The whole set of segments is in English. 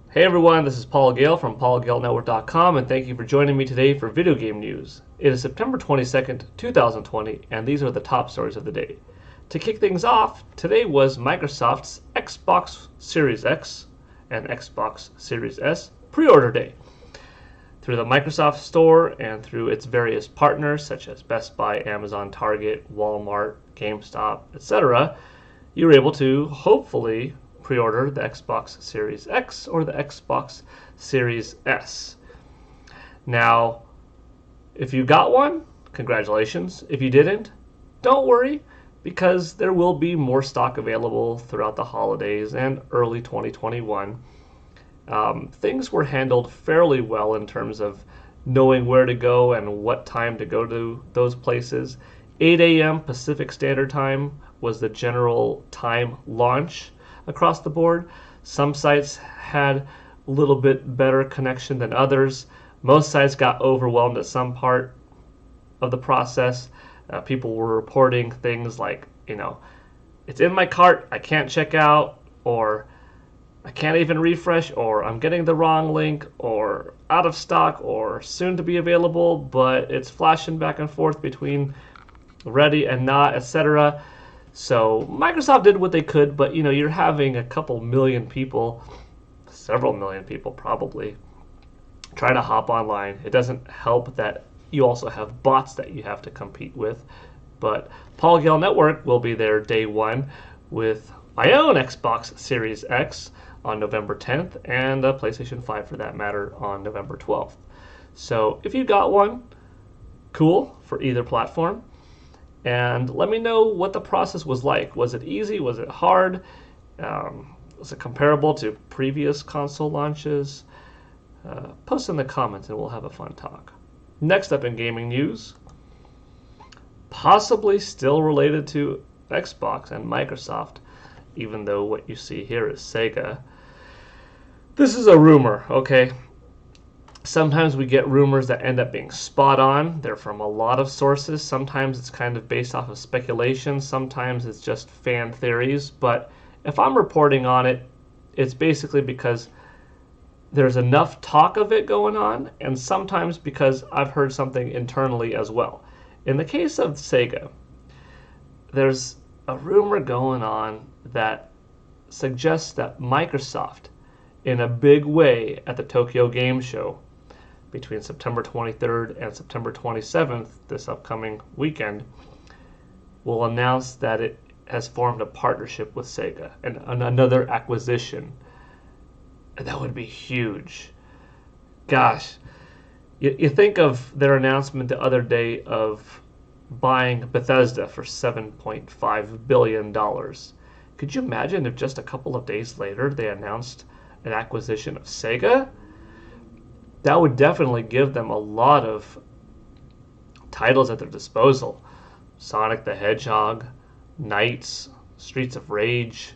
Hey everyone, this is Paul Gale from paulgalenetwork.com, and thank you for joining me today for video game news. It is September 22nd, 2020, and these are the top stories of the day. To kick things off, today was Microsoft's Xbox Series X and Xbox Series S pre-order day. Through the Microsoft Store and through its various partners such as Best Buy, Amazon, Target, Walmart, GameStop, etc., you were able to hopefully pre-order the Xbox Series X or the Xbox Series S. Now, if you got one, congratulations. If you didn't, don't worry, because there will be more stock available throughout the holidays and early 2021. Things were handled fairly well in terms of knowing where to go and what time to go to those places. 8 a.m. Pacific Standard Time was the general time launch across the board. Some sites had a little bit better connection than others. Most sites got overwhelmed at some part of the process. People were reporting things like, it's in my cart, I can't check out, or I can't even refresh, or I'm getting the wrong link, or out of stock, or soon to be available, but it's flashing back and forth between ready and not, etc. So Microsoft did what they could, but you're having a couple million people, several million people probably, trying to hop online. It doesn't help that you also have bots that you have to compete with. But Paul Gale Network will be there day one with my own Xbox Series X on November 10th and a PlayStation 5 for that matter on November 12th. So if you got one, cool for either platform. And let me know what the process was like. Was it easy? Was it hard? Was it comparable to previous console launches? Post in the comments and we'll have a fun talk. Next up in gaming news, possibly still related to Xbox and Microsoft, even though what you see here is Sega. This is a rumor, okay? Sometimes we get rumors that end up being spot on. They're from a lot of sources. Sometimes it's kind of based off of speculation. Sometimes it's just fan theories. But if I'm reporting on it, it's basically because there's enough talk of it going on, and sometimes because I've heard something internally as well. In the case of Sega, there's a rumor going on that suggests that Microsoft, in a big way at the Tokyo Game Show, between September 23rd and September 27th, this upcoming weekend, will announce that it has formed a partnership with Sega and another acquisition. And that would be huge. Gosh, you think of their announcement the other day of buying Bethesda for $7.5 billion. Could you imagine if just a couple of days later they announced an acquisition of Sega? That would definitely give them a lot of titles at their disposal. Sonic the Hedgehog, Knights, Streets of Rage,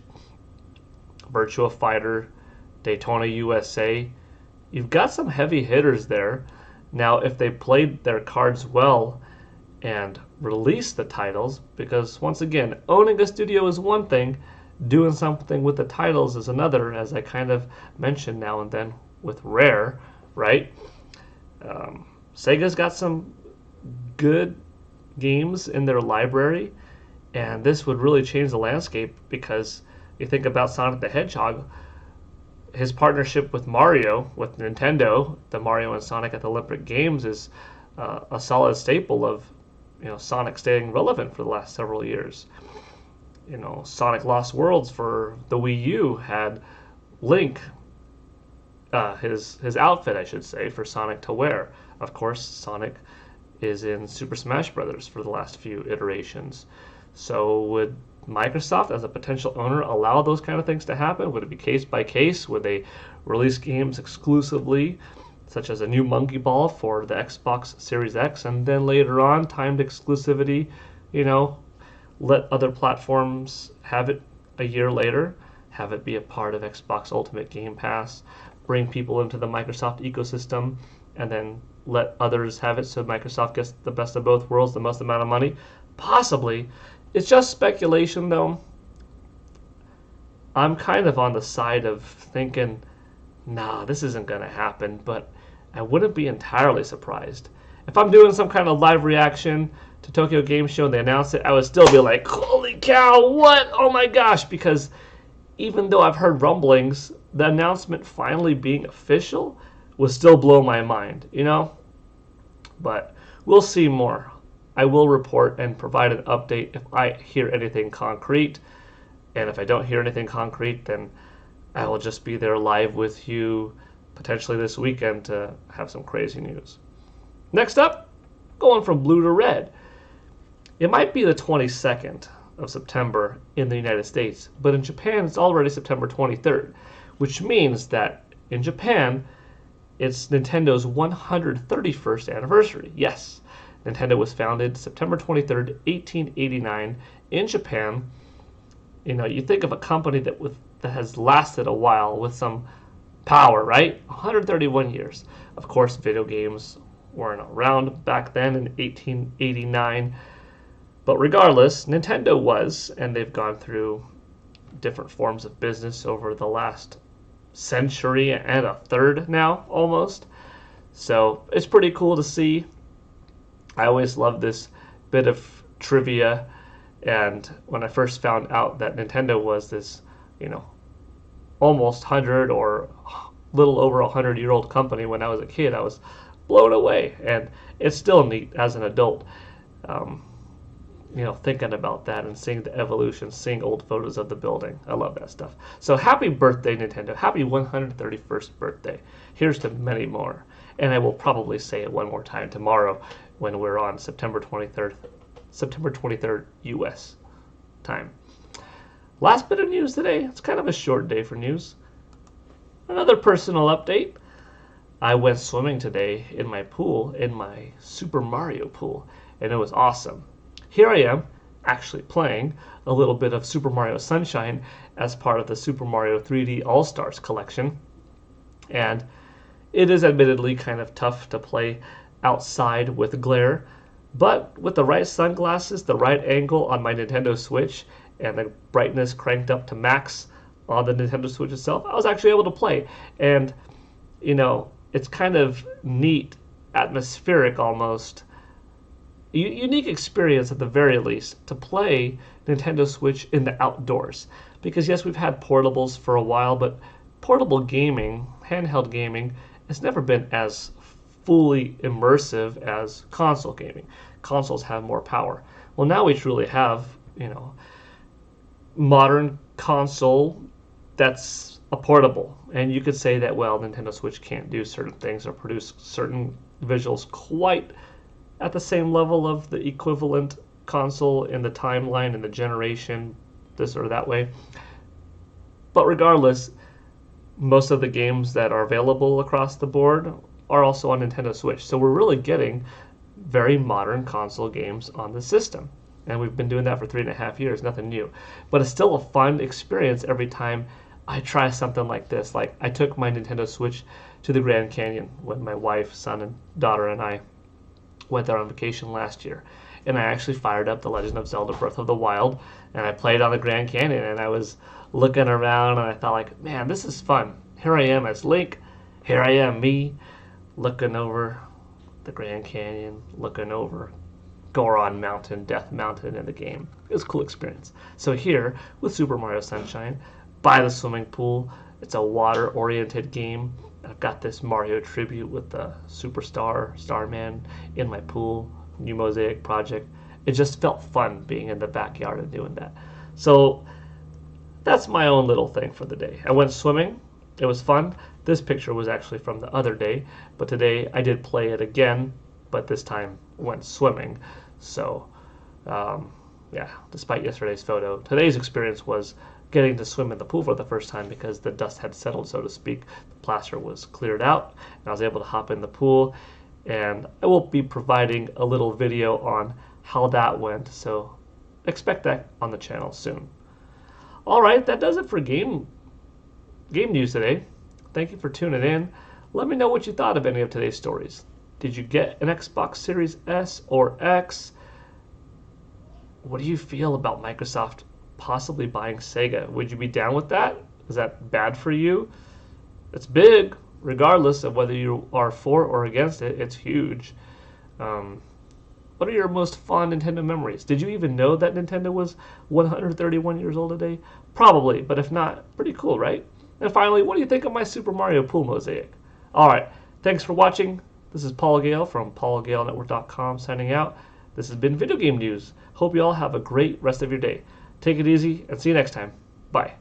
Virtua Fighter, Daytona USA. You've got some heavy hitters there. Now, if they played their cards well and released the titles, because once again, owning a studio is one thing, doing something with the titles is another, as I kind of mentioned now and then with Rare, right? Sega's got some good games in their library, and this would really change the landscape because you think about Sonic the Hedgehog, his partnership with Mario, with Nintendo, the Mario and Sonic at the Olympic Games is a solid staple of Sonic staying relevant for the last several years. Sonic Lost Worlds for the Wii U had Link, his outfit, I should say, for Sonic to wear. Of course, Sonic is in Super Smash Bros. For the last few iterations. So would Microsoft, as a potential owner, allow those kind of things to happen? Would it be case by case? Would they release games exclusively, such as a new Monkey Ball for the Xbox Series X, and then later on, timed exclusivity, let other platforms have it a year later, have it be a part of Xbox Ultimate Game Pass, bring people into the Microsoft ecosystem, and then let others have it so Microsoft gets the best of both worlds, the most amount of money? Possibly. It's just speculation, though. I'm kind of on the side of thinking nah, this isn't going to happen, but I wouldn't be entirely surprised. If I'm doing some kind of live reaction to Tokyo Game Show and they announce it, I would still be like, holy cow, what? Oh my gosh, because even though I've heard rumblings, the announcement finally being official would still blow my mind, you know? But we'll see more. I will report and provide an update if I hear anything concrete. And if I don't hear anything concrete, then I will just be there live with you potentially this weekend to have some crazy news. Next up, going from blue to red. It might be the 22nd of September in the United States, but in Japan it's already September 23rd, which means that in Japan it's Nintendo's 131st anniversary. Yes, Nintendo was founded September 23rd, 1889 in Japan. You know, you think of a company that has lasted a while with some power, right? 131 years. Of course, video games weren't around back then in 1889. But regardless, Nintendo was, and they've gone through different forms of business over the last century and a third now, almost. So it's pretty cool to see. I always love this bit of trivia. And when I first found out that Nintendo was this, you know, almost 100 or little over 100-year-old company when I was a kid, I was blown away. And it's still neat as an adult. You know, thinking about that and seeing the evolution, seeing old photos of the building. I love that stuff. So happy birthday, Nintendo. Happy 131st birthday. Here's to many more. And I will probably say it one more time tomorrow when we're on September 23rd U.S. time. Last bit of news today. It's kind of a short day for news. Another personal update. I went swimming today in my pool, in my Super Mario pool, and it was awesome. Here I am, actually playing a little bit of Super Mario Sunshine as part of the Super Mario 3D All-Stars collection. And it is admittedly kind of tough to play outside with glare, but with the right sunglasses, the right angle on my Nintendo Switch, and the brightness cranked up to max on the Nintendo Switch itself, I was actually able to play. And, you know, it's kind of neat, atmospheric almost, unique experience at the very least to play Nintendo Switch in the outdoors. Because yes, we've had portables for a while, but portable gaming, handheld gaming, has never been as fully immersive as console gaming. Consoles have more power. Well, now we truly have, you know, modern console that's a portable. And you could say that, well, Nintendo Switch can't do certain things or produce certain visuals quite at the same level of the equivalent console in the timeline and the generation, this or that way. But regardless, most of the games that are available across the board are also on Nintendo Switch. So we're really getting very modern console games on the system. And we've been doing that for 3.5 years, nothing new. But it's still a fun experience every time I try something like this. Like I took my Nintendo Switch to the Grand Canyon when my wife, son, and daughter and I went there on vacation last year, and I actually fired up The Legend of Zelda Breath of the Wild, and I played on the Grand Canyon, and I was looking around, and I thought, like, man, this is fun. Here I am as Link. Here I am, me, looking over the Grand Canyon, looking over Goron Mountain, Death Mountain in the game. It was a cool experience. So here, with Super Mario Sunshine, by the swimming pool, it's a water-oriented game. I've got this Mario tribute with the Superstar, Starman in my pool, new Mosaic project. It just felt fun being in the backyard and doing that. So that's my own little thing for the day. I went swimming. It was fun. This picture was actually from the other day, but today I did play it again, but this time went swimming. So, yeah, despite yesterday's photo, today's experience was getting to swim in the pool for the first time because the dust had settled, so to speak. The plaster was cleared out, and I was able to hop in the pool. And I will be providing a little video on how that went, so expect that on the channel soon. All right, that does it for game news today. Thank you for tuning in. Let me know what you thought of any of today's stories. Did you get an Xbox Series S or X? What do you feel about Microsoft possibly buying Sega? Would you be down with that? Is that bad for you? It's big, regardless of whether you are for or against it. It's huge. Um, what are your most fond Nintendo memories? Did you even know that Nintendo was 131 years old today? Probably, but if not, pretty cool, right? And finally, what do you think of my Super Mario Pool Mosaic? Alright, thanks for watching. This is Paul Gale from paulgalenetwork.com signing out. This has been Video Game News. Hope you all have a great rest of your day. Take it easy and see you next time. Bye.